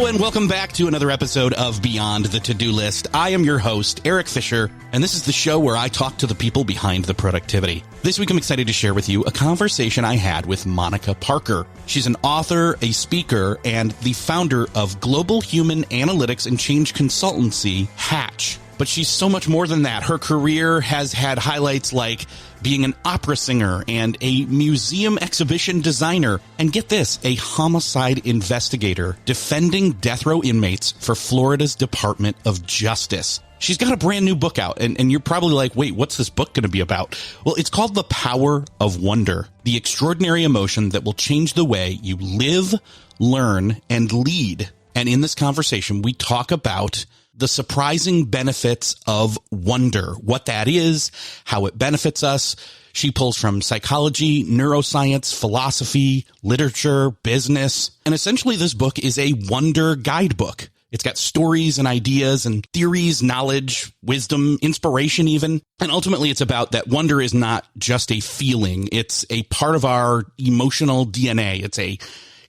Hello and welcome back to another episode of Beyond the To-Do List. I am your host, Eric Fisher, and this is the show where I talk to the people behind the productivity. This week I'm excited to share with you a conversation I had with Monica Parker. She's an author, a speaker, and the founder of global human analytics and change consultancy, Hatch. But she's so much more than that. Her career has had highlights like being an opera singer and a museum exhibition designer. And get this, a homicide investigator defending death row inmates for Florida's Department of Justice. She's got a brand new book out, and you're probably like, wait, what's this book going to be about? Well, it's called The Power of Wonder, the extraordinary emotion that will change the way you live, learn, and lead. And in this conversation, we talk about the surprising benefits of wonder, what that is, how it benefits us. She pulls from psychology, neuroscience, philosophy, literature, business. And essentially, this book is a wonder guidebook. It's got stories and ideas and theories, knowledge, wisdom, inspiration even. And ultimately, it's about that wonder is not just a feeling. It's a part of our emotional DNA. It's a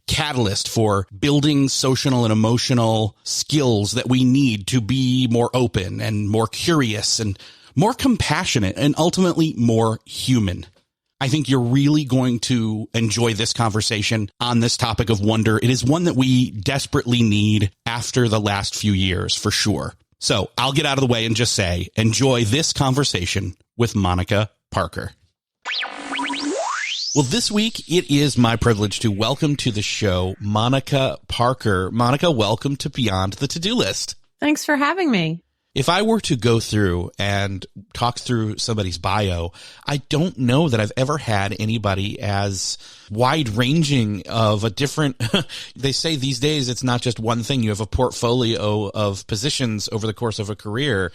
catalyst for building social and emotional skills that we need to be more open and more curious and more compassionate and ultimately more human. I think you're really going to enjoy this conversation on this topic of wonder. It is one that we desperately need after the last few years, for sure. So I'll get out of the way and just say, enjoy this conversation with Monica Parker. Well, this week, it is my privilege to welcome to the show Monica Parker. Monica, welcome to Beyond the To-Do List. Thanks for having me. If I were to go through and talk through somebody's bio, I don't know that I've ever had anybody as wide-ranging of a different, they say these days it's not just one thing. You have a portfolio of positions over the course of a career.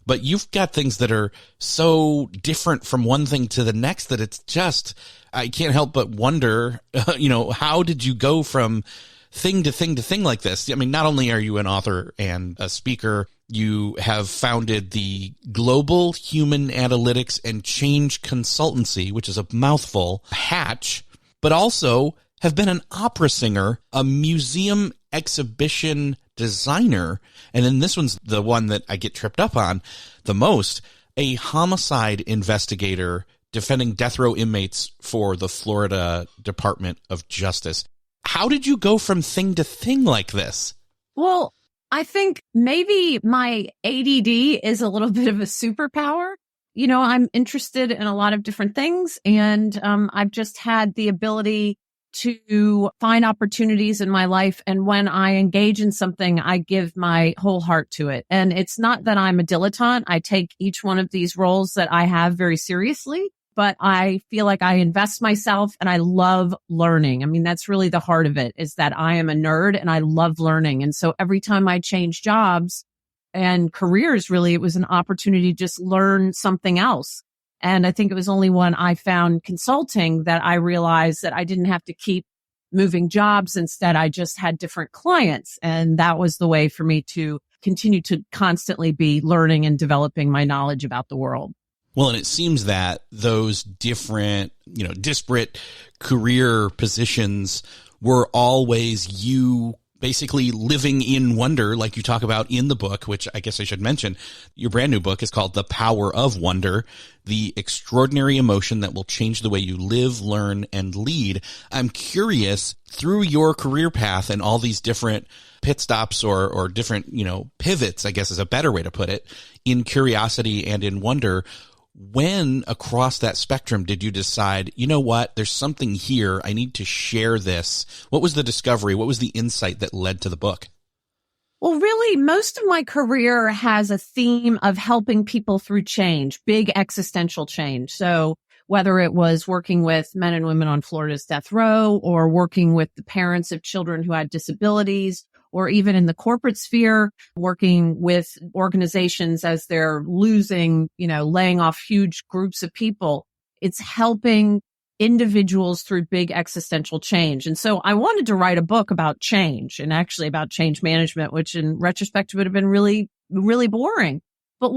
But you've got things that are so different from one thing to the next that it's just, I can't help but wonder, how did you go from thing to thing to thing like this? I mean, not only are you an author and a speaker, you have founded the Global Human Analytics and Change Consultancy, which is a mouthful, Hatch, but also have been an opera singer, a museum exhibition designer, and then this one's the one that I get tripped up on the most, a homicide investigator defending death row inmates for the Florida Department of Justice. How did you go from thing to thing like this? Well, I think maybe my ADD is a little bit of a superpower. I'm interested in a lot of different things, and I've just had the ability to find opportunities in my life. And when I engage in something, I give my whole heart to it. And it's not that I'm a dilettante. I take each one of these roles that I have very seriously, but I feel like I invest myself and I love learning. I mean, that's really the heart of it, is that I am a nerd and I love learning. And so every time I change jobs and careers, really, it was an opportunity to just learn something else. And I think it was only when I found consulting that I realized that I didn't have to keep moving jobs. Instead, I just had different clients. And that was the way for me to continue to constantly be learning and developing my knowledge about the world. Well, and it seems that those different, disparate career positions were always you basically living in wonder, like you talk about in the book, which I guess I should mention. Your brand new book is called The Power of Wonder, the extraordinary emotion that will change the way you live, learn, and lead. I'm curious, through your career path and all these different pit stops or different, pivots, I guess is a better way to put it, in curiosity and in wonder, when across that spectrum did you decide, you know what, there's something here, I need to share this? What was the discovery? What was the insight that led to the book? Well, really, most of my career has a theme of helping people through change, big existential change. So whether it was working with men and women on Florida's death row or working with the parents of children who had disabilities, or even in the corporate sphere, working with organizations as they're losing, laying off huge groups of people. It's helping individuals through big existential change. And so I wanted to write a book about change, and actually about change management, which in retrospect would have been really, really boring. But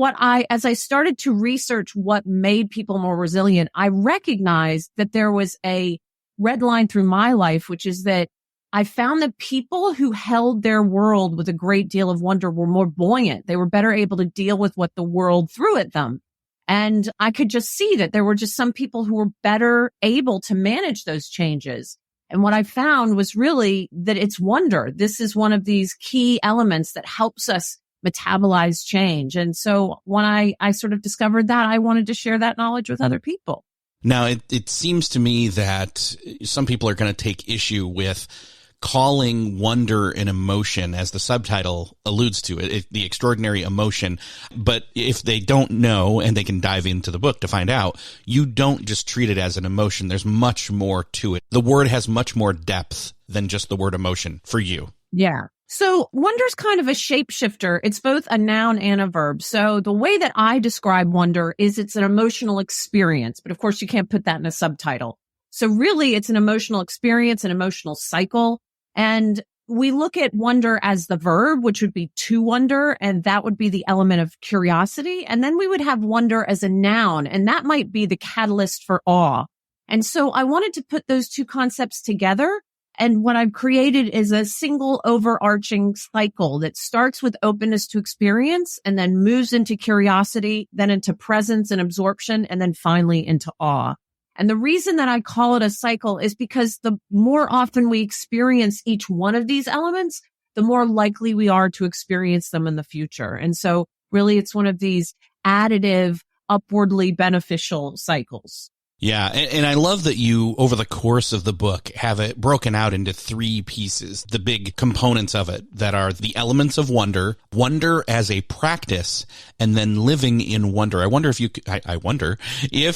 as I started to research what made people more resilient, I recognized that there was a red line through my life, which is that I found that people who held their world with a great deal of wonder were more buoyant. They were better able to deal with what the world threw at them. And I could just see that there were just some people who were better able to manage those changes. And what I found was really that it's wonder. This is one of these key elements that helps us metabolize change. And so when I sort of discovered that, I wanted to share that knowledge with other people. Now, it seems to me that some people are going to take issue with calling wonder an emotion, as the subtitle alludes to it, the extraordinary emotion. But if they don't know, and they can dive into the book to find out, you don't just treat it as an emotion. There's much more to it. The word has much more depth than just the word emotion for you. Yeah. So wonder's kind of a shapeshifter. It's both a noun and a verb. So the way that I describe wonder is it's an emotional experience, but of course you can't put that in a subtitle. So really it's an emotional experience, an emotional cycle. And we look at wonder as the verb, which would be to wonder, and that would be the element of curiosity. And then we would have wonder as a noun, and that might be the catalyst for awe. And so I wanted to put those two concepts together. And what I've created is a single overarching cycle that starts with openness to experience and then moves into curiosity, then into presence and absorption, and then finally into awe. And the reason that I call it a cycle is because the more often we experience each one of these elements, the more likely we are to experience them in the future. And so really it's one of these additive, upwardly beneficial cycles. Yeah, and I love that you, over the course of the book, have it broken out into three pieces, the big components of it that are the elements of wonder, wonder as a practice, and then living in wonder. I wonder if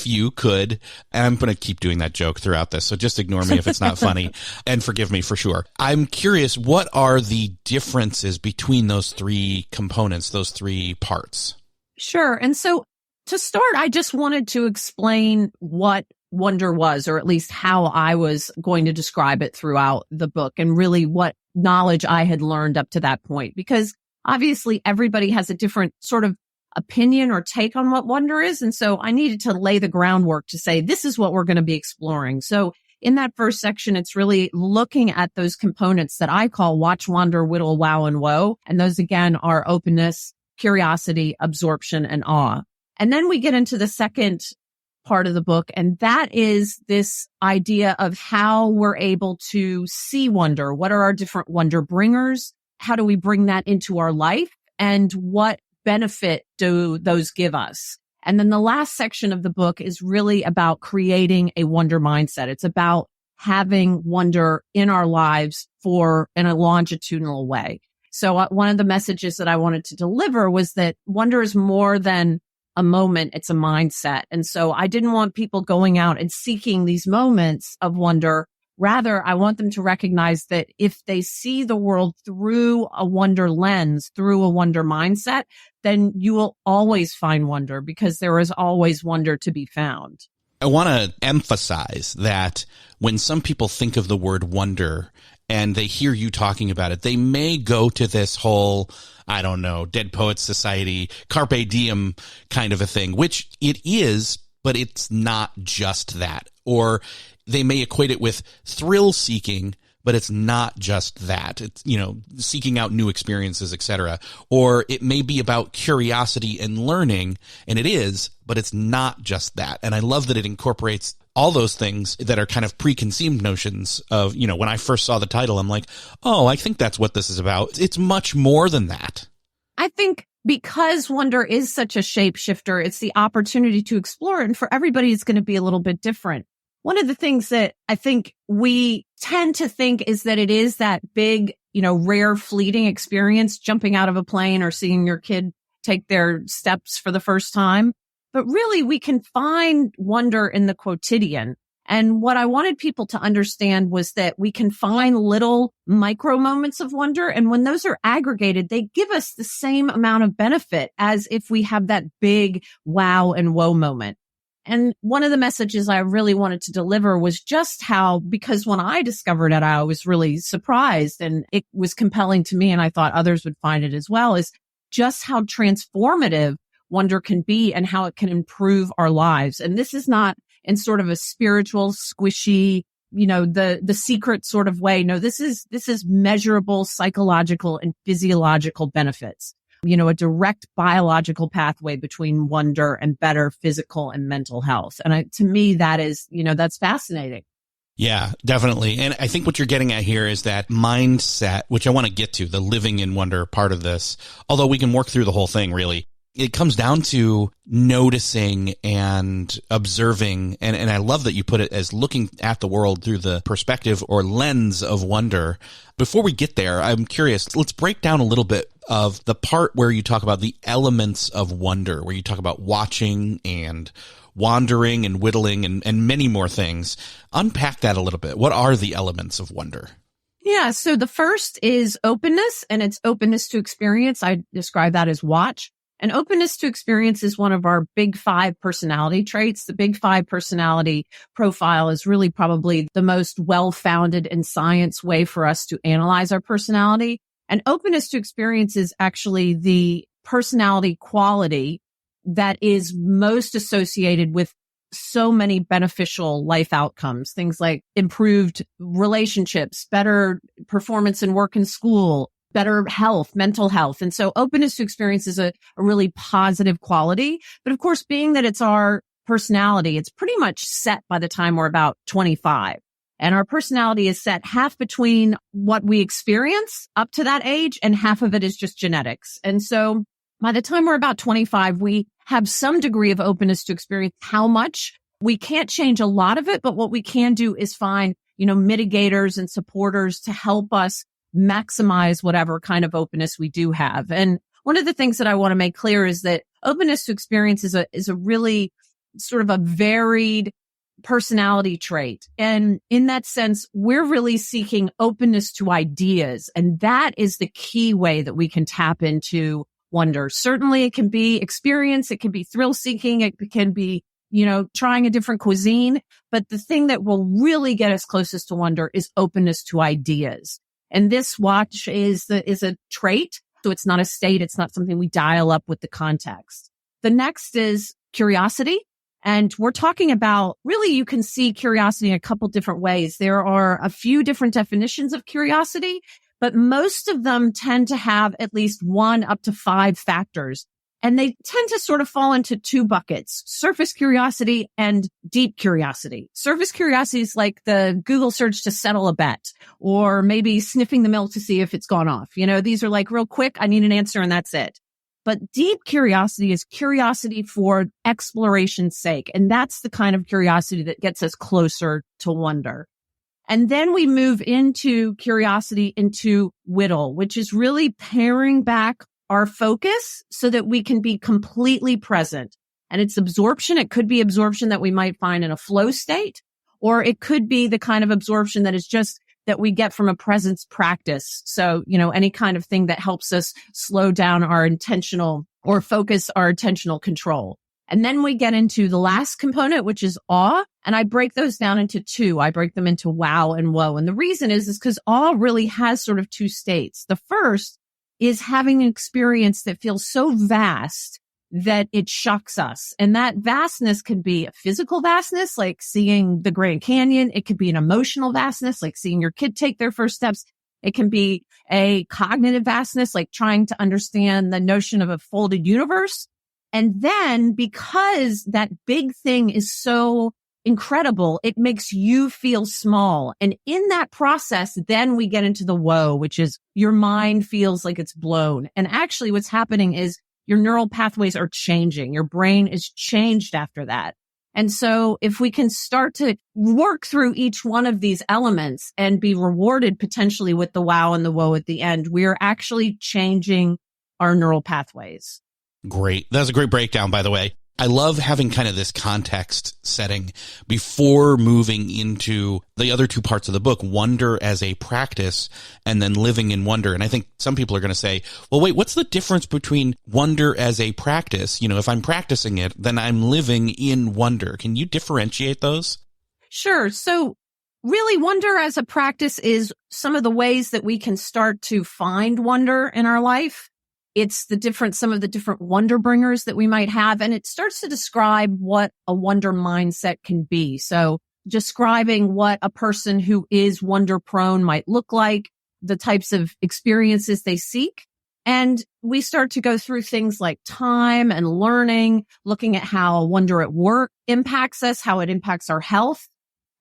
you could, and I'm going to keep doing that joke throughout this, so just ignore me if it's not funny, and forgive me for sure. I'm curious, what are the differences between those three components, those three parts? Sure. And so to start, I just wanted to explain what wonder was, or at least how I was going to describe it throughout the book, and really what knowledge I had learned up to that point. Because obviously everybody has a different sort of opinion or take on what wonder is. And so I needed to lay the groundwork to say, this is what we're going to be exploring. So in that first section, it's really looking at those components that I call watch, wonder, whittle, wow, and woe. And those again are openness, curiosity, absorption, and awe. And then we get into the second part of the book, and that is this idea of how we're able to see wonder. What are our different wonder bringers? How do we bring that into our life? And what benefit do those give us? And then the last section of the book is really about creating a wonder mindset. It's about having wonder in our lives in a longitudinal way. So one of the messages that I wanted to deliver was that wonder is more than a moment, it's a mindset. And so I didn't want people going out and seeking these moments of wonder. Rather, I want them to recognize that if they see the world through a wonder lens, through a wonder mindset, then you will always find wonder, because there is always wonder to be found. I want to emphasize that when some people think of the word wonder and they hear you talking about it, they may go to this whole, I don't know, Dead Poets Society, Carpe Diem kind of a thing, which it is, but it's not just that. Or they may equate it with thrill seeking, but it's not just that. It's, seeking out new experiences, etc. Or it may be about curiosity and learning, and it is, but it's not just that. And I love that it incorporates all those things that are kind of preconceived notions of, when I first saw the title, I'm like, oh, I think that's what this is about. It's much more than that. I think because wonder is such a shapeshifter, it's the opportunity to explore it. And for everybody, it's going to be a little bit different. One of the things that I think we tend to think is that it is that big, rare, fleeting experience, jumping out of a plane or seeing your kid take their steps for the first time. But really, we can find wonder in the quotidian. And what I wanted people to understand was that we can find little micro moments of wonder. And when those are aggregated, they give us the same amount of benefit as if we have that big wow and woe moment. And one of the messages I really wanted to deliver was just how, because when I discovered it, I was really surprised, and it was compelling to me, and I thought others would find it as well, is just how transformative wonder can be and how it can improve our lives. And this is not in sort of a spiritual, squishy, the secret sort of way. No, this is measurable psychological and physiological benefits, a direct biological pathway between wonder and better physical and mental health. And to me, that is, that's fascinating. Yeah, definitely. And I think what you're getting at here is that mindset, which I want to get to, the living in wonder part of this, although we can work through the whole thing, really. It comes down to noticing and observing. And I love that you put it as looking at the world through the perspective or lens of wonder. Before we get there, I'm curious, let's break down a little bit of the part where you talk about the elements of wonder, where you talk about watching and wandering and whittling and many more things. Unpack that a little bit. What are the elements of wonder? Yeah. So the first is openness, and it's openness to experience. I describe that as watch. And openness to experience is one of our big 5 personality traits. The big 5 personality profile is really probably the most well-founded in science way for us to analyze our personality. And openness to experience is actually the personality quality that is most associated with so many beneficial life outcomes, things like improved relationships, better performance in work and school, better health, mental health. And so openness to experience is a really positive quality. But of course, being that it's our personality, it's pretty much set by the time we're about 25. And our personality is set half between what we experience up to that age, and half of it is just genetics. And so by the time we're about 25, we have some degree of openness to experience. How much? We can't change a lot of it, but what we can do is find, mitigators and supporters to help us maximize whatever kind of openness we do have. And one of the things that I want to make clear is that openness to experience is a really sort of a varied personality trait. And in that sense, we're really seeking openness to ideas. And that is the key way that we can tap into wonder. Certainly it can be experience. It can be thrill seeking. It can be, trying a different cuisine. But the thing that will really get us closest to wonder is openness to ideas. And this watch is a trait. So it's not a state. It's not something we dial up with the context. The next is curiosity. And we're talking about, really, you can see curiosity in a couple different ways. There are a few different definitions of curiosity, but most of them tend to have at least 1 up to 5 factors. And they tend to sort of fall into 2 buckets: surface curiosity and deep curiosity. Surface curiosity is like the Google search to settle a bet, or maybe sniffing the milk to see if it's gone off. These are like real quick. I need an answer and that's it. But deep curiosity is curiosity for exploration's sake. And that's the kind of curiosity that gets us closer to wonder. And then we move into curiosity into whittle, which is really paring back our focus so that we can be completely present. And it's absorption. It could be absorption that we might find in a flow state, or it could be the kind of absorption that is just that we get from a presence practice. So, any kind of thing that helps us slow down our intentional or focus our attentional control. And then we get into the last component, which is awe. And I break those down into 2. I break them into wow and whoa. And the reason is because awe really has sort of 2 states. The first is having an experience that feels so vast that it shocks us. And that vastness could be a physical vastness, like seeing the Grand Canyon. It could be an emotional vastness, like seeing your kid take their first steps. It can be a cognitive vastness, like trying to understand the notion of a folded universe. And then because that big thing is so incredible, it makes you feel small. And in that process, then we get into the whoa, which is your mind feels like it's blown. And actually what's happening is your neural pathways are changing. Your brain is changed after that. And so if we can start to work through each one of these elements and be rewarded potentially with the wow and the whoa at the end, we are actually changing our neural pathways. Great. That was a great breakdown, by the way. I love having kind of this context setting before moving into the other 2 parts of the book, wonder as a practice and then living in wonder. And I think some people are going to say, well, wait, what's the difference between wonder as a practice? If I'm practicing it, then I'm living in wonder. Can you differentiate those? Sure. So really, wonder as a practice is some of the ways that we can start to find wonder in our life. It's some of the different wonder bringers that we might have. And it starts to describe what a wonder mindset can be. So describing what a person who is wonder prone might look like, the types of experiences they seek. And we start to go through things like time and learning, looking at how wonder at work impacts us, how it impacts our health.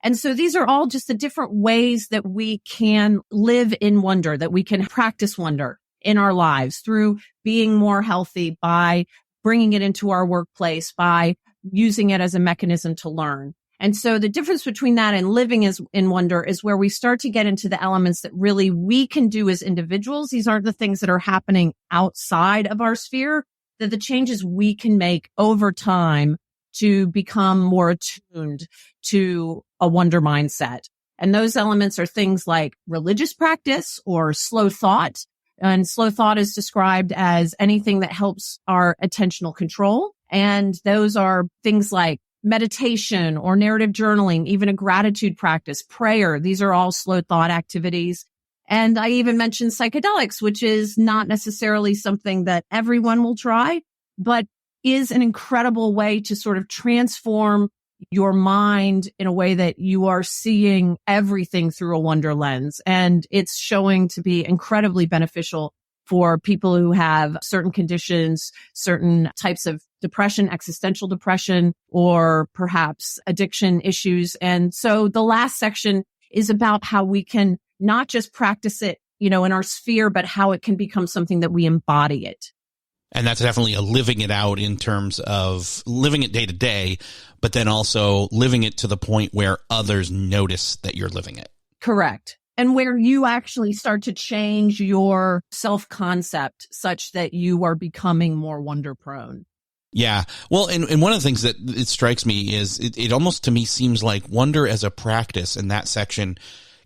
And so these are all just the different ways that we can live in wonder, that we can practice wonder in our lives through being more healthy, by bringing it into our workplace, by using it as a mechanism to learn. And so the difference between that and living in wonder is where we start to get into the elements that really we can do as individuals. These aren't the things that are happening outside of our sphere, that the changes we can make over time to become more attuned to a wonder mindset. And those elements are things like religious practice or slow thought. And slow thought is described as anything that helps our attentional control. And those are things like meditation or narrative journaling, even a gratitude practice, prayer. These are all slow thought activities. And I even mentioned psychedelics, which is not necessarily something that everyone will try, but is an incredible way to sort of transform your mind in a way that you are seeing everything through a wonder lens. And it's showing to be incredibly beneficial for people who have certain conditions, certain types of depression, existential depression, or perhaps addiction issues. And so the last section is about how we can not just practice it, in our sphere, but how it can become something that we embody it. And that's definitely a living it out in terms of living it day to day, but then also living it to the point where others notice that you're living it. Correct. And where you actually start to change your self-concept such that you are becoming more wonder prone. Yeah. Well, and one of the things that it strikes me is it almost to me seems like wonder as a practice in that section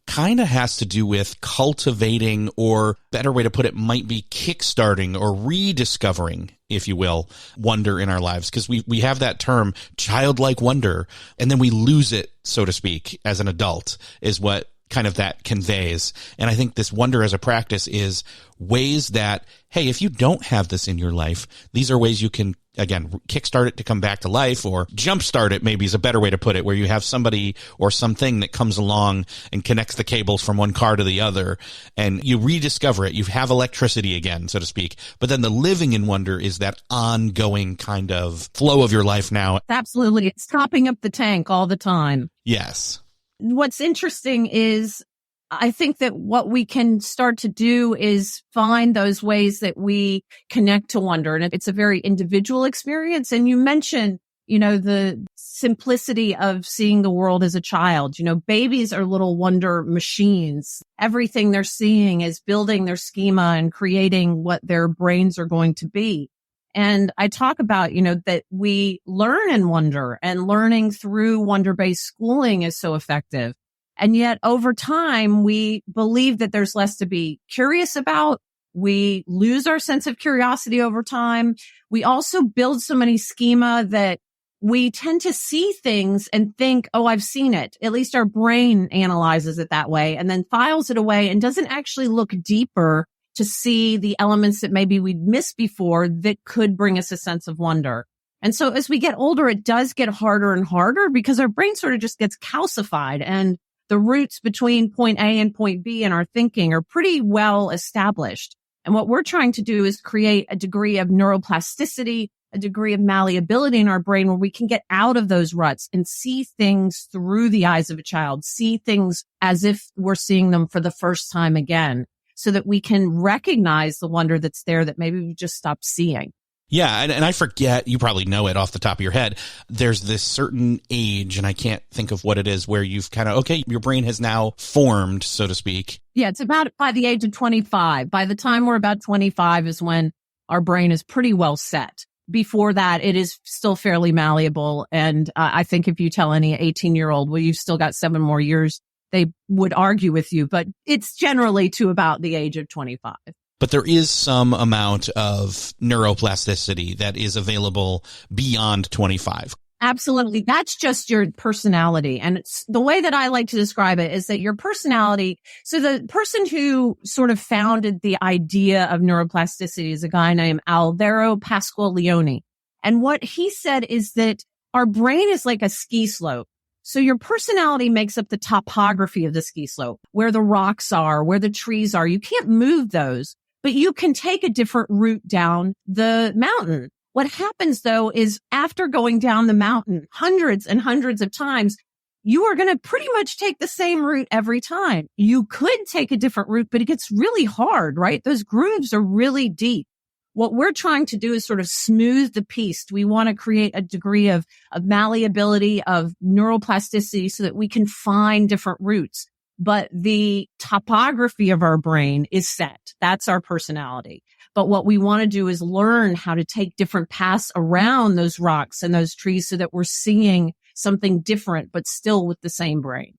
kind of has to do with cultivating, or better way to put it might be kickstarting or rediscovering, if you will, wonder in our lives. Because we have that term childlike wonder, and then we lose it, so to speak, as an adult, is what kind of that conveys. And I think this wonder as a practice is ways that, hey, if you don't have this in your life, these are ways you can, again, kickstart it to come back to life, or jumpstart it, maybe is a better way to put it, where you have somebody or something that comes along and connects the cables from one car to the other, and you rediscover it. You have electricity again, so to speak. But then the living in wonder is that ongoing kind of flow of your life now. Absolutely. It's topping up the tank all the time. Yes. What's interesting is I think that what we can start to do is find those ways that we connect to wonder. And it's a very individual experience. And you mentioned, the simplicity of seeing the world as a child. Babies are little wonder machines. Everything they're seeing is building their schema and creating what their brains are going to be. And I talk about, that we learn in wonder, and learning through wonder-based schooling is so effective. And yet over time, we believe that there's less to be curious about. We lose our sense of curiosity over time. We also build so many schema that we tend to see things and think, oh, I've seen it. At least our brain analyzes it that way and then files it away and doesn't actually look deeper to see the elements that maybe we'd missed before that could bring us a sense of wonder. And so as we get older, it does get harder and harder because our brain sort of just gets calcified, and the roots between point A and point B in our thinking are pretty well established. And what we're trying to do is create a degree of neuroplasticity, a degree of malleability in our brain where we can get out of those ruts and see things through the eyes of a child, see things as if we're seeing them for the first time again, so that we can recognize the wonder that's there that maybe we just stopped seeing. Yeah, and I forget, you probably know it off the top of your head, there's this certain age, and I can't think of what it is, where you've kind of, okay, your brain has now formed, so to speak. Yeah, it's about by the age of 25. By the time we're about 25 is when our brain is pretty well set. Before that, it is still fairly malleable. And I think if you tell any 18-year-old, well, you've still got 7 more years, they would argue with you, but it's generally to about the age of 25. But there is some amount of neuroplasticity that is available beyond 25. Absolutely. That's just your personality. And it's the way that I like to describe it is that your personality. So the person who sort of founded the idea of neuroplasticity is a guy named Alvaro Pascual Leone. And what he said is that our brain is like a ski slope. So your personality makes up the topography of the ski slope, where the rocks are, where the trees are. You can't move those, but you can take a different route down the mountain. What happens though is after going down the mountain hundreds and hundreds of times, you are going to pretty much take the same route every time. You could take a different route, but it gets really hard, right? Those grooves are really deep. What we're trying to do is sort of smooth the piste. We want to create a degree of malleability, of neuroplasticity so that we can find different routes. But the topography of our brain is set. That's our personality. But what we want to do is learn how to take different paths around those rocks and those trees so that we're seeing something different, but still with the same brain.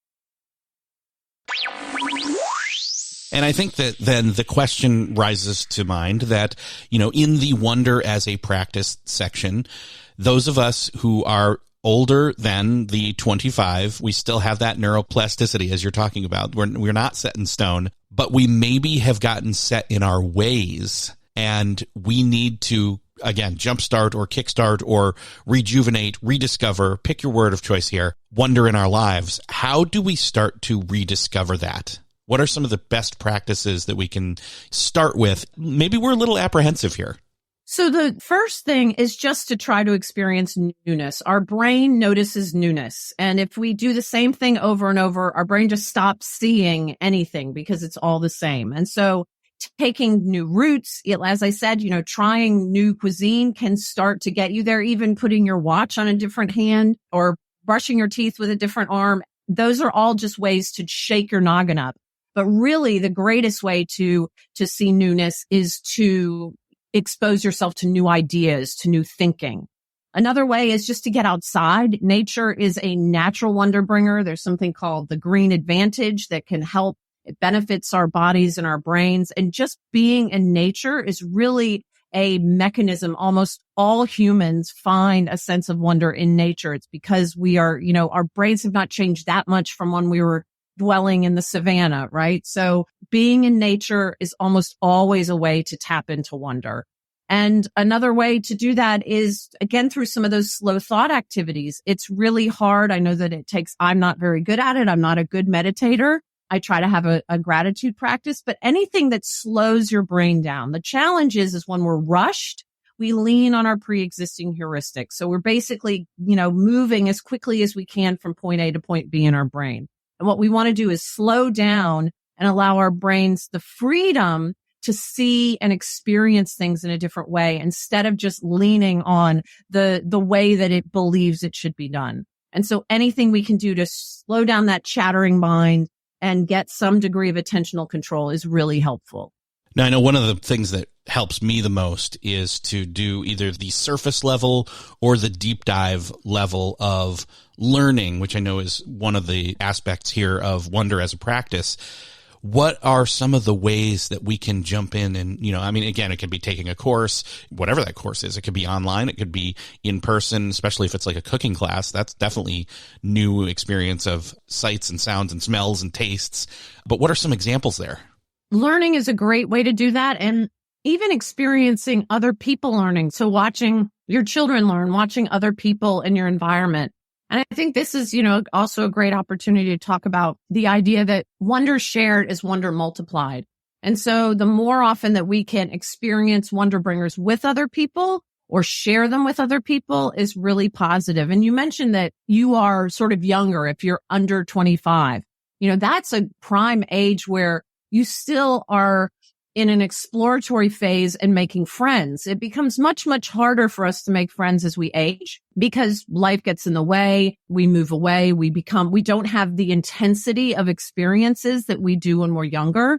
And I think that then the question rises to mind that, in the wonder as a practice section, those of us who are older than the 25, we still have that neuroplasticity as you're talking about. We're not set in stone, but we maybe have gotten set in our ways, and we need to, again, jumpstart or kickstart or rejuvenate, rediscover, pick your word of choice here, wonder in our lives. How do we start to rediscover that? What are some of the best practices that we can start with? Maybe we're a little apprehensive here. So the first thing is just to try to experience newness. Our brain notices newness. And if we do the same thing over and over, our brain just stops seeing anything because it's all the same. And so taking new routes, as I said, trying new cuisine can start to get you there. Even putting your watch on a different hand or brushing your teeth with a different arm. Those are all just ways to shake your noggin up. But really the greatest way to see newness is to expose yourself to new ideas, to new thinking. Another way is just to get outside. Nature is a natural wonder bringer. There's something called the green advantage that can help. It benefits our bodies and our brains. And just being in nature is really a mechanism. Almost all humans find a sense of wonder in nature. It's because we are, our brains have not changed that much from when we were dwelling in the savannah, right? So being in nature is almost always a way to tap into wonder. And another way to do that is, again, through some of those slow thought activities. It's really hard. I know that I'm not very good at it. I'm not a good meditator. I try to have a gratitude practice, but anything that slows your brain down. The challenge is when we're rushed, we lean on our pre-existing heuristics. So we're basically, moving as quickly as we can from point A to point B in our brain. And what we want to do is slow down and allow our brains the freedom to see and experience things in a different way instead of just leaning on the way that it believes it should be done. And so anything we can do to slow down that chattering mind and get some degree of attentional control is really helpful. Now, I know one of the things that helps me the most is to do either the surface level or the deep dive level of learning, which I know is one of the aspects here of wonder as a practice. What are some of the ways that we can jump in and, again, it could be taking a course, whatever that course is. It could be online. It could be in person, especially if it's like a cooking class. That's definitely new experience of sights and sounds and smells and tastes. But what are some examples there? Learning is a great way to do that. And even experiencing other people learning. So watching your children learn, watching other people in your environment. And I think this is, also a great opportunity to talk about the idea that wonder shared is wonder multiplied. And so the more often that we can experience wonder bringers with other people or share them with other people is really positive. And you mentioned that you are sort of younger if you're under 25. That's a prime age where you still are in an exploratory phase and making friends. It becomes much, much harder for us to make friends as we age because life gets in the way. We move away. We don't have the intensity of experiences that we do when we're younger.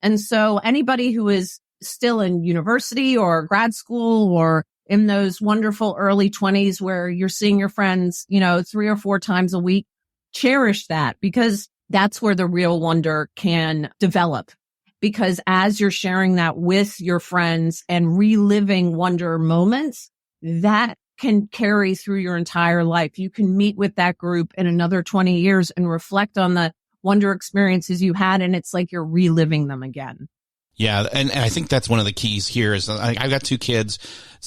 And so anybody who is still in university or grad school or in those wonderful early 20s where you're seeing your friends, 3 or 4 times a week, cherish that because that's where the real wonder can develop. Because as you're sharing that with your friends and reliving wonder moments, that can carry through your entire life. You can meet with that group in another 20 years and reflect on the wonder experiences you had, and it's like you're reliving them again. Yeah, and I think that's one of the keys here is I've got two kids.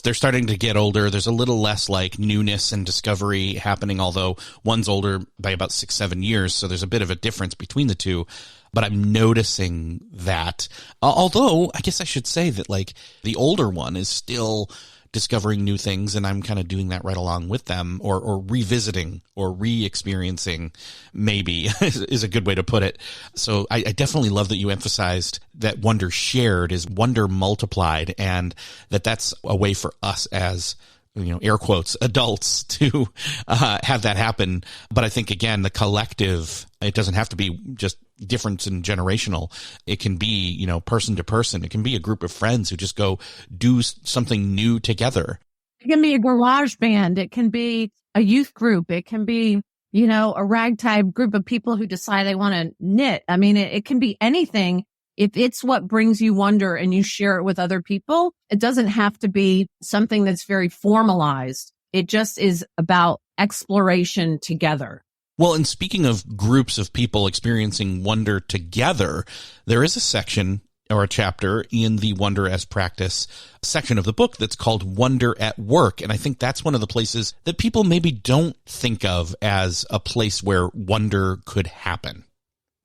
They're starting to get older. There's a little less like newness and discovery happening, although one's older by about 6-7 years. So there's a bit of a difference between the two. But I'm noticing that, although I guess I should say that like the older one is still discovering new things, and I'm kind of doing that right along with them, or revisiting or re-experiencing maybe is a good way to put it. So I definitely love that you emphasized that wonder shared is wonder multiplied, and that's a way for us as, you know, air quotes, adults to have that happen. But I think, again, the collective, it doesn't have to be just difference in generational. It can be, you know, person to person. It can be a group of friends who just go do something new together. It can be a garage band. It can be a youth group. It can be, you know, a ragtag group of people who decide they want to knit. I mean, it can be anything. If it's what brings you wonder and you share it with other people, it doesn't have to be something that's very formalized. It just is about exploration together. Well, and speaking of groups of people experiencing wonder together, there is a section or a chapter in the Wonder as Practice section of the book that's called Wonder at Work. And I think that's one of the places that people maybe don't think of as a place where wonder could happen.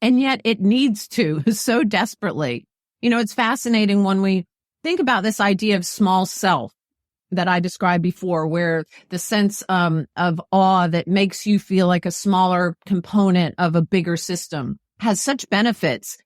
And yet it needs to so desperately. You know, it's fascinating when we think about this idea of small self that I described before, where the sense of awe that makes you feel like a smaller component of a bigger system has such benefits.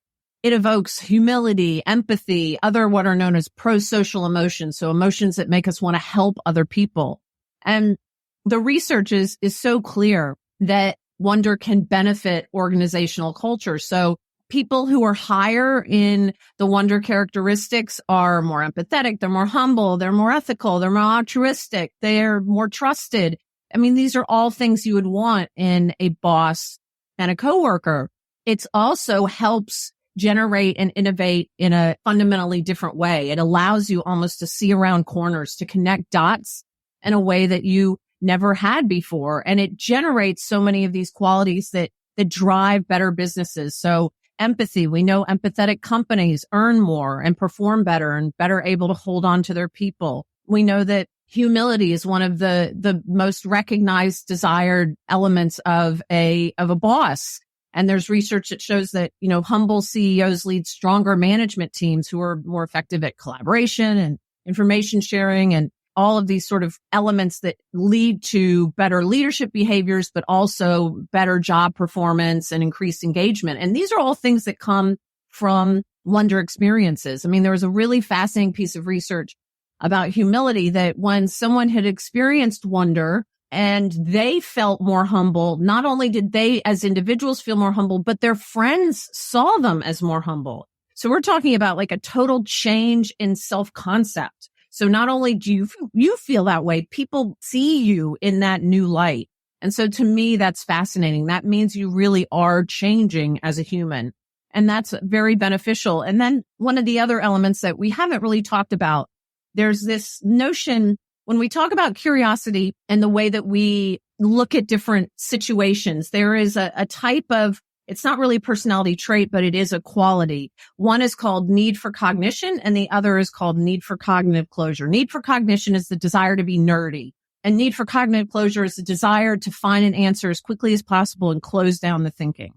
It evokes humility, empathy, other what are known as pro-social emotions. So emotions that make us want to help other people. And the research is so clear that wonder can benefit organizational culture. So people who are higher in the wonder characteristics are more empathetic, they're more humble, they're more ethical, they're more altruistic, they're more trusted. I mean, these are all things you would want in a boss and a coworker. It also helps generate and innovate in a fundamentally different way. It allows you almost to see around corners, to connect dots in a way that you never had before. And it generates so many of these qualities that drive better businesses. So empathy, we know empathetic companies earn more and perform better and better able to hold on to their people. We know that humility is one of the most recognized, desired elements of a boss. And there's research that shows that, you know, humble CEOs lead stronger management teams who are more effective at collaboration and information sharing and all of these sort of elements that lead to better leadership behaviors, but also better job performance and increased engagement. And these are all things that come from wonder experiences. I mean, there was a really fascinating piece of research about humility that when someone had experienced wonder and they felt more humble, not only did they as individuals feel more humble, but their friends saw them as more humble. So we're talking about like a total change in self-concept. So not only do you feel that way, people see you in that new light. And so to me, that's fascinating. That means you really are changing as a human. And that's very beneficial. And then one of the other elements that we haven't really talked about, there's this notion when we talk about curiosity and the way that we look at different situations, there is a type of, it's not really a personality trait, but it is a quality. One is called need for cognition and the other is called need for cognitive closure. Need for cognition is the desire to be nerdy. And need for cognitive closure is the desire to find an answer as quickly as possible and close down the thinking.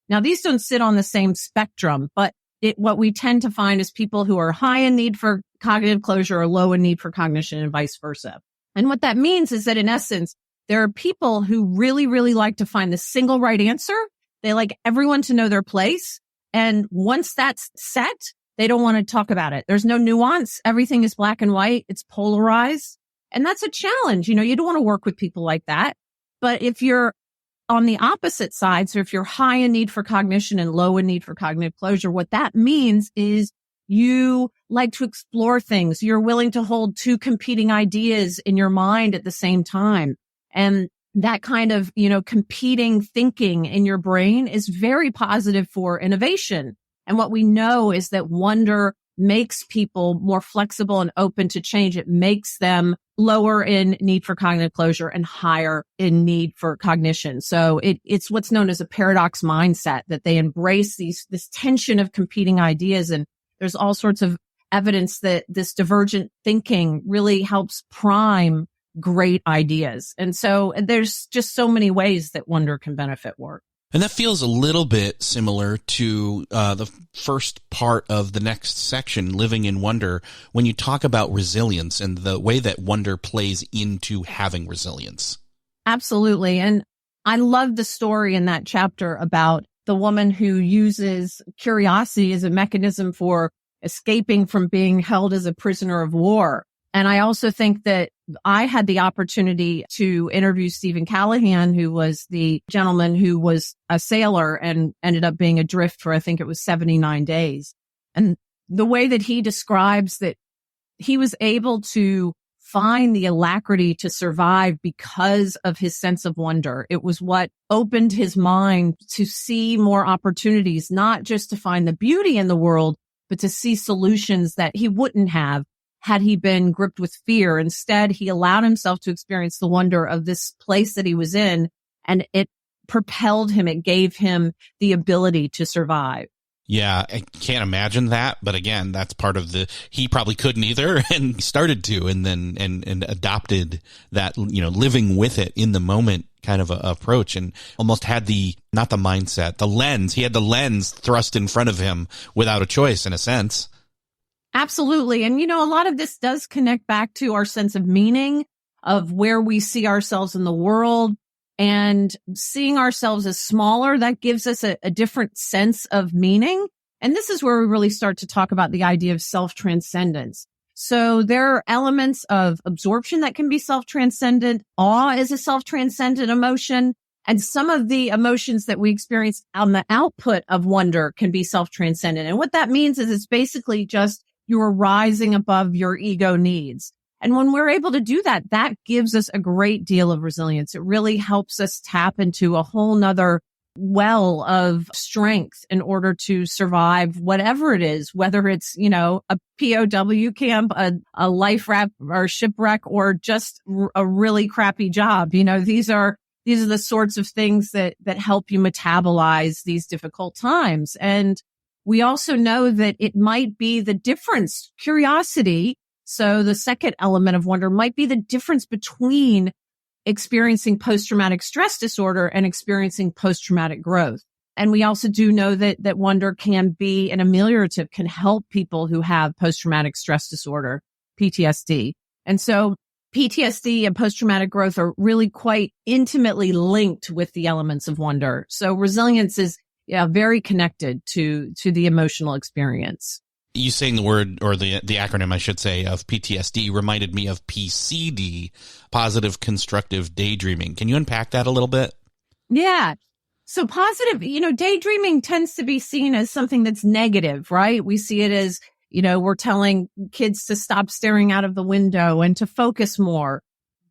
Now, these don't sit on the same spectrum, but what we tend to find is people who are high in need for cognitive closure are low in need for cognition and vice versa. And what that means is that in essence, there are people who really, really like to find the single right answer. They like everyone to know their place. And once that's set, they don't want to talk about it. There's no nuance. Everything is black and white. It's polarized. And that's a challenge. You know, you don't want to work with people like that. But if you're on the opposite side, so if you're high in need for cognition and low in need for cognitive closure, what that means is you like to explore things. You're willing to hold two competing ideas in your mind at the same time. And that kind of, you know, competing thinking in your brain is very positive for innovation. And what we know is that wonder makes people more flexible and open to change. It makes them lower in need for cognitive closure and higher in need for cognition. So it's what's known as a paradox mindset, that they embrace this tension of competing ideas. And there's all sorts of evidence that this divergent thinking really helps prime great ideas. And so there's just so many ways that wonder can benefit work. And that feels a little bit similar to the first part of the next section, Living in Wonder, when you talk about resilience and the way that wonder plays into having resilience. Absolutely. And I love the story in that chapter about the woman who uses curiosity as a mechanism for escaping from being held as a prisoner of war. And I also think that I had the opportunity to interview Stephen Callahan, who was the gentleman who was a sailor and ended up being adrift for, I think it was 79 days. And the way that he describes that he was able to find the alacrity to survive because of his sense of wonder. It was what opened his mind to see more opportunities, not just to find the beauty in the world, but to see solutions that he wouldn't have had he been gripped with fear. Instead, he allowed himself to experience the wonder of this place that he was in, and it propelled him. It gave him the ability to survive. Yeah, I can't imagine that. But again, that's part of he probably couldn't either and started to and then and adopted that, living with it in the moment kind of a approach and almost had not the mindset, the lens. He had the lens thrust in front of him without a choice in a sense. Absolutely. And, a lot of this does connect back to our sense of meaning, of where we see ourselves in the world, and seeing ourselves as smaller. That gives us a different sense of meaning. And this is where we really start to talk about the idea of self-transcendence. So there are elements of absorption that can be self-transcendent. Awe is a self-transcendent emotion. And some of the emotions that we experience on the output of wonder can be self-transcendent. And what that means is it's basically just you're rising above your ego needs. And when we're able to do that, that gives us a great deal of resilience. It really helps us tap into a whole nother well of strength in order to survive whatever it is, whether it's, a POW camp, a life raft or shipwreck, or just a really crappy job. These are the sorts of things that help you metabolize these difficult times. And we also know that it might be the difference, curiosity. So the second element of wonder might be the difference between experiencing post-traumatic stress disorder and experiencing post-traumatic growth. And we also do know that wonder can be an ameliorative, can help people who have post-traumatic stress disorder, PTSD. And so PTSD and post-traumatic growth are really quite intimately linked with the elements of wonder. So resilience is very connected to the emotional experience. You saying the word, or the acronym, I should say, of PTSD reminded me of PCD, positive constructive daydreaming. Can you unpack that a little bit? Yeah. So positive, daydreaming tends to be seen as something that's negative, right? We see it as, we're telling kids to stop staring out of the window and to focus more.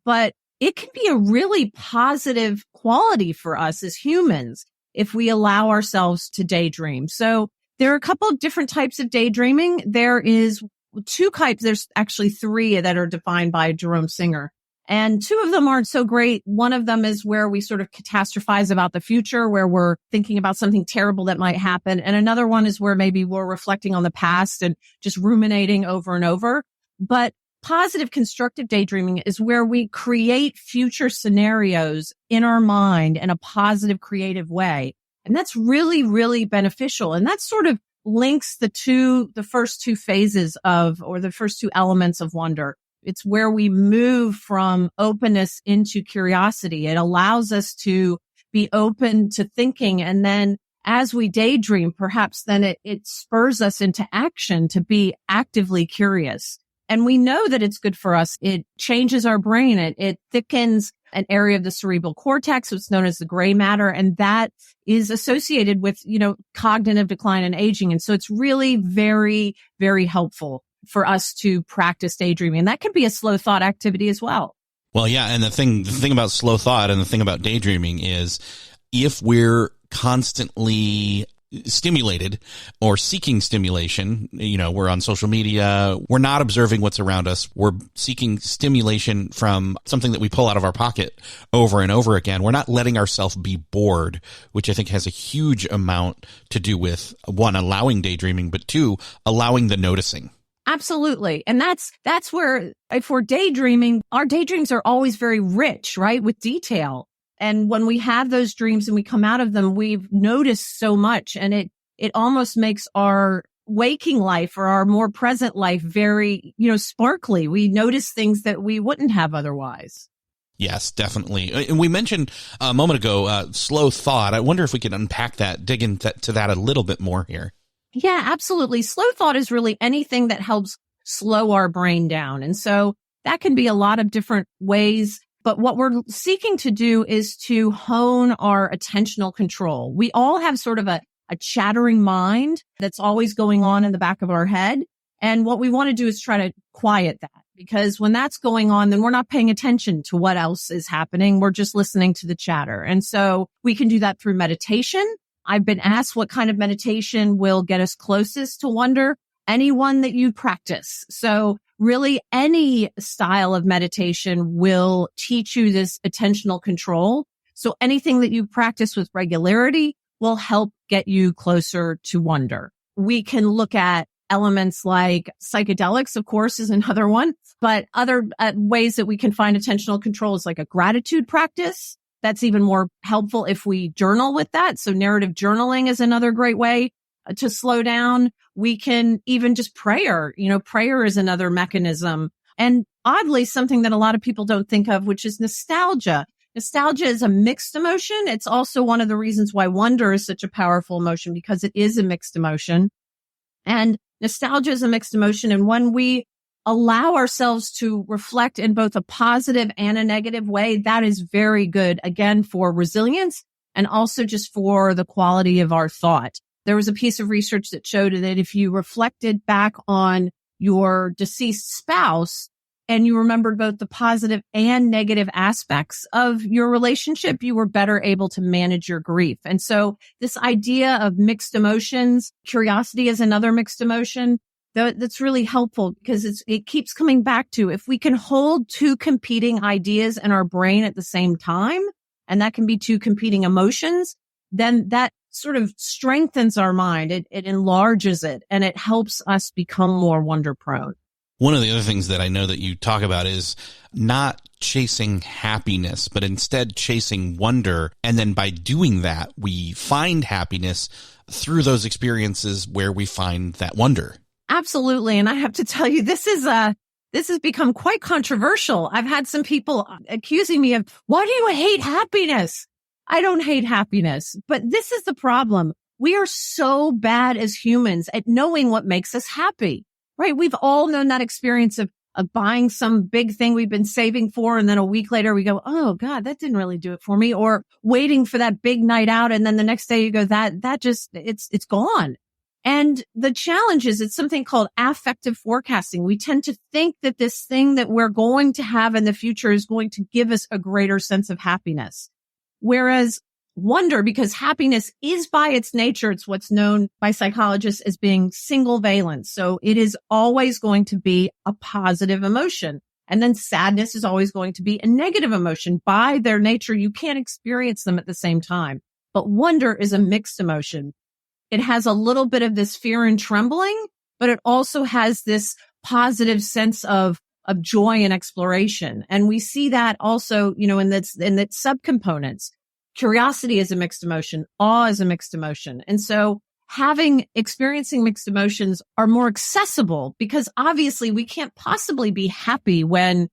But it can be a really positive quality for us as humans if we allow ourselves to daydream. So there are a couple of different types of daydreaming. There is two types. There's actually three that are defined by Jerome Singer. And two of them aren't so great. One of them is where we sort of catastrophize about the future, where we're thinking about something terrible that might happen. And another one is where maybe we're reflecting on the past and just ruminating over and over. But positive constructive daydreaming is where we create future scenarios in our mind in a positive, creative way. And that's really, really beneficial. And that sort of links the first two phases or the first two elements of wonder. It's where we move from openness into curiosity. It allows us to be open to thinking. And then as we daydream, perhaps then it spurs us into action to be actively curious. And we know that it's good for us. It changes our brain. It thickens an area of the cerebral cortex, what's known as the gray matter. And that is associated with, cognitive decline and aging. And so it's really very, very helpful for us to practice daydreaming. And that can be a slow thought activity as well. Well, yeah. And the thing about slow thought and the thing about daydreaming is if we're constantly stimulated or seeking stimulation. We're on social media. We're not observing what's around us. We're seeking stimulation from something that we pull out of our pocket over and over again. We're not letting ourselves be bored, which I think has a huge amount to do with, one, allowing daydreaming, but two, allowing the noticing. Absolutely. And that's where, if we're daydreaming, our daydreams are always very rich, right? With detail. And when we have those dreams and we come out of them, we've noticed so much, and it almost makes our waking life or our more present life very, sparkly. We notice things that we wouldn't have otherwise. Yes, definitely. And we mentioned a moment ago, slow thought. I wonder if we could unpack that, dig into that a little bit more here. Yeah, absolutely. Slow thought is really anything that helps slow our brain down. And so that can be a lot of different ways. But what we're seeking to do is to hone our attentional control. We all have sort of a chattering mind that's always going on in the back of our head. And what we want to do is try to quiet that, because when that's going on, then we're not paying attention to what else is happening. We're just listening to the chatter. And so we can do that through meditation. I've been asked what kind of meditation will get us closest to wonder. Anyone that you practice. So really any style of meditation will teach you this attentional control. So anything that you practice with regularity will help get you closer to wonder. We can look at elements like psychedelics, of course, is another one, but other ways that we can find attentional control is like a gratitude practice. That's even more helpful if we journal with that. So narrative journaling is another great way to slow down. We can even just prayer. Prayer is another mechanism. And oddly, something that a lot of people don't think of, which is nostalgia. Nostalgia is a mixed emotion. It's also one of the reasons why wonder is such a powerful emotion, because it is a mixed emotion. And nostalgia is a mixed emotion. And when we allow ourselves to reflect in both a positive and a negative way, that is very good, again, for resilience and also just for the quality of our thought. There was a piece of research that showed that if you reflected back on your deceased spouse and you remembered both the positive and negative aspects of your relationship, you were better able to manage your grief. And so this idea of mixed emotions, curiosity is another mixed emotion. That's really helpful, because it keeps coming back to, if we can hold two competing ideas in our brain at the same time, and that can be two competing emotions, then that sort of strengthens our mind. It enlarges it, and it helps us become more wonder prone. One of the other things that I know that you talk about is not chasing happiness, but instead chasing wonder. And then by doing that, we find happiness through those experiences where we find that wonder. Absolutely. And I have to tell you, this has become quite controversial. I've had some people accusing me of, why do you hate happiness? I don't hate happiness, but this is the problem. We are so bad as humans at knowing what makes us happy, right? We've all known that experience of buying some big thing we've been saving for. And then a week later we go, oh God, that didn't really do it for me. Or waiting for that big night out. And then the next day you go, that just, it's gone. And the challenge is, it's something called affective forecasting. We tend to think that this thing that we're going to have in the future is going to give us a greater sense of happiness. Whereas wonder, because happiness is by its nature, it's what's known by psychologists as being single valence. So it is always going to be a positive emotion. And then sadness is always going to be a negative emotion. By their nature, you can't experience them at the same time. But wonder is a mixed emotion. It has a little bit of this fear and trembling, but it also has this positive sense of joy and exploration. And we see that also, in that subcomponents. Curiosity is a mixed emotion. Awe is a mixed emotion. And so experiencing mixed emotions are more accessible, because obviously we can't possibly be happy when,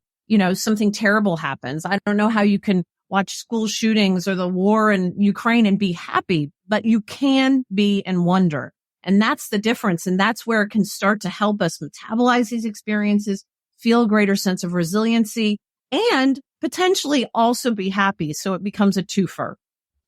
something terrible happens. I don't know how you can watch school shootings or the war in Ukraine and be happy, but you can be and wonder. And that's the difference. And that's where it can start to help us metabolize these experiences, feel a greater sense of resiliency, and potentially also be happy. So it becomes a twofer.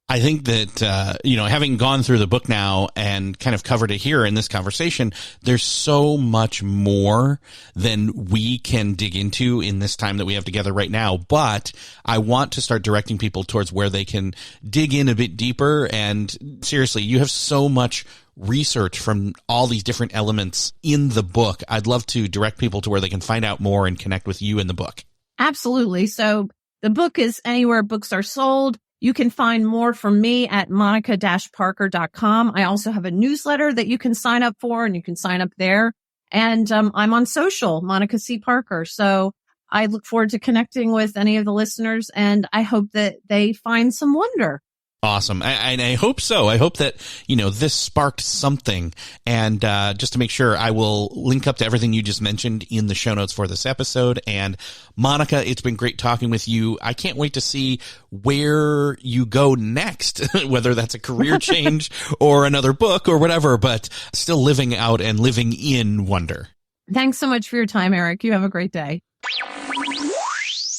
I think that, having gone through the book now and kind of covered it here in this conversation, there's so much more than we can dig into in this time that we have together right now. But I want to start directing people towards where they can dig in a bit deeper. And seriously, you have so much research from all these different elements in the book. I'd love to direct people to where they can find out more and connect with you in the book. Absolutely. So the book is anywhere books are sold. You can find more from me at monica-parker.com. I also have a newsletter that you can sign up for, and you can sign up there. And I'm on social, Monica C. Parker. So I look forward to connecting with any of the listeners, and I hope that they find some wonder. Awesome. And I hope so. I hope that, this sparked something. And just to make sure, I will link up to everything you just mentioned in the show notes for this episode. And Monica, it's been great talking with you. I can't wait to see where you go next, whether that's a career change or another book or whatever, but still living out and living in wonder. Thanks so much for your time, Eric. You have a great day.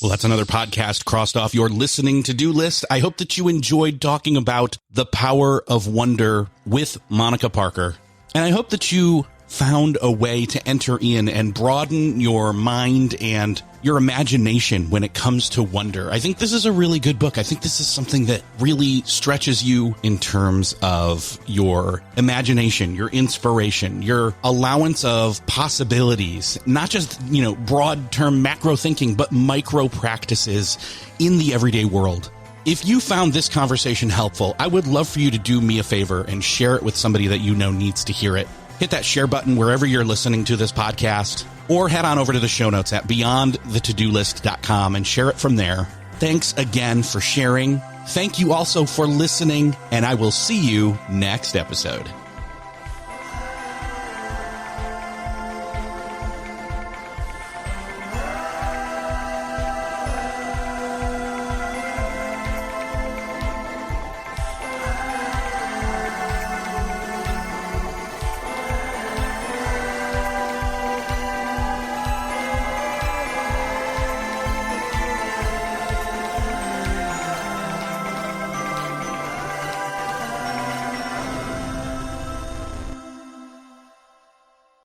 Well, that's another podcast crossed off your listening to-do list. I hope that you enjoyed talking about the power of wonder with Monica Parker. And I hope that you found a way to enter in and broaden your mind and your imagination when it comes to wonder. I think this is a really good book. I think this is something that really stretches you in terms of your imagination, your inspiration, your allowance of possibilities, not just, broad term macro thinking, but micro practices in the everyday world. If you found this conversation helpful, I would love for you to do me a favor and share it with somebody that you know needs to hear it. Hit that share button wherever you're listening to this podcast, or head on over to the show notes at beyondthetodolist.com and share it from there. Thanks again for sharing. Thank you also for listening, and I will see you next episode.